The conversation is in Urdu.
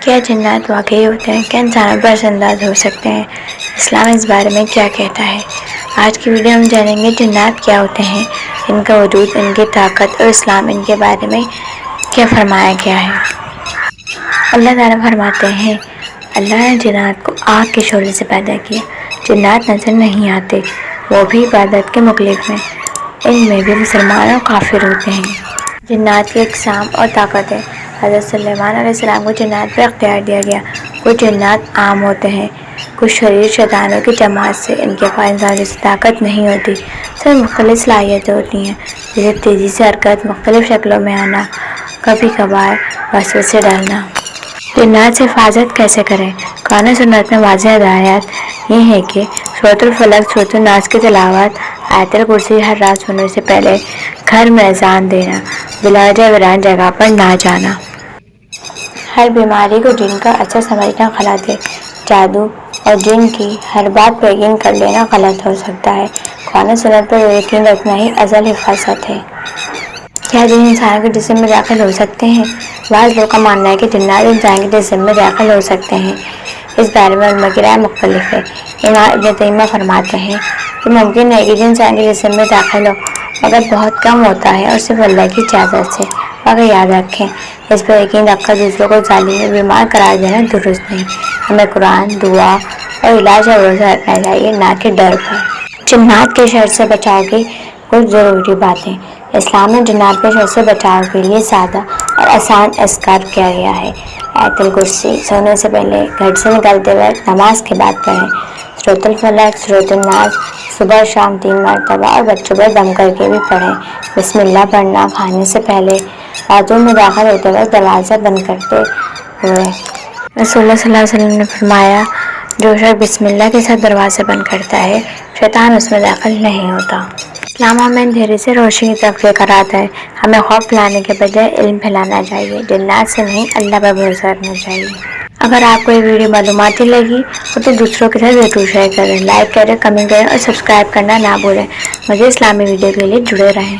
کیا جنات واقعی ہوتے ہیں؟ کیا انسانوں پر اثر انداز ہو سکتے ہیں؟ اسلام اس بارے میں کیا کہتا ہے؟ آج کی ویڈیو ہم جانیں گے جنات کیا ہوتے ہیں، ان کا وجود، ان کی طاقت اور اسلام ان کے بارے میں کیا فرمایا گیا ہے۔ اللہ تعالیٰ فرماتے ہیں، اللہ نے جنات کو آگ کے شعلے سے پیدا کیا۔ جنات نظر نہیں آتے، وہ بھی عبادت کے مکلف ہیں، ان میں بھی مسلمان اور کافر ہوتے ہیں۔ جنات کی اقسام اور طاقتیں۔ حضرت سلیمان علیہ السلام کو جنات پر اختیار دیا گیا۔ کچھ جنات عام ہوتے ہیں، کچھ شریر شیطانوں کی جماعت سے، ان کے پاس انسان جیسی طاقت نہیں ہوتی، صرف مختلف صلاحیتیں ہوتی ہیں، جیسے تیزی سے حرکت، مختلف شکلوں میں آنا، کبھی کبھار وسوسے ڈالنا۔ جنات سے حفاظت کیسے کریں؟ قرآن و سنت میں واضح ہدایات یہ ہے کہ سورۃ الفلق، سورۃ الناس کی تلاوت، آیت الکرسی ہر رات سونے سے پہلے، گھر میں اذان دینا، بلا وجہ ویران جگہ پر نہ جانا۔ ہر بیماری کو جن کا اثر سمجھنا غلط ہے۔ جادو اور جن کی ہر بات پر یقین کر لینا غلط ہو سکتا ہے۔ قرآن و سنت پر یقین رکھنا ہی اصل حفاظت ہے۔ کیا جن انسان کے جسم میں داخل ہو سکتے ہیں؟ بعض لوگوں کا ماننا ہے کہ جنات انسان کے جسم میں داخل ہو سکتے ہیں۔ اس بارے میں علماء کی رائے مختلف ہے۔ امام ابن تیمیہ فرماتے ہیں کہ ممکن ہے کہ جن انسان کے جسم میں داخل ہو، مگر بہت کم ہوتا ہے اور صرف اللہ کی اجازت سے، مگر یاد رکھیں اس پر یقین رکھ کر دوسروں کو ظالم اور بیمار قرار دینا درست نہیں۔ ہمیں قرآن، دعا اور علاج پر بھروسہ رکھنا چاہیے، نہ کہ ڈر پر۔ جنات کے شر سے بچاؤ کی کچھ ضروری باتیں۔ اسلام میں جنات کے شر سے بچاؤ کے لیے سادہ اور آسان اذکار کیا گیا ہے۔ آیت الکرسی سونے سے پہلے، گھر سے نکلتے وقت، نماز کے بعد پڑھیں۔ سورۃ الفلق، سورۃ الناس صبح شام 3 مرتبہ اور بچوں پر دم کر کے بھی پڑھیں۔ بسم اللہ پڑھنا کھانے سے پہلے، باتھ روم میں داخل ہوتے وقت دروازہ بند کرتے ہوئے۔ رسول اللہ صلی اللہ علیہ وسلم نے فرمایا، جو شخص بسم اللہ کے ساتھ دروازہ بند کرتا ہے، شیطان اس میں داخل نہیں ہوتا۔ اسلام ہمیں اندھیرے سے روشنی کی طرف لے کر آتا ہے۔ ہمیں خوف پھیلانے کے بجائے علم پھیلانا چاہیے۔ جنات سے نہیں، اللہ پر بھروسہ رکھنا چاہیے۔ اگر آپ کو یہ ویڈیو معلوماتی لگی ہو تو دوسروں کے ساتھ ضرور شیئر کریں، لائک کریں، کمنٹ کریں اور سبسکرائب کرنا نہ بھولیں۔ مزید اسلامی ویڈیو کے لیے جڑے رہیں۔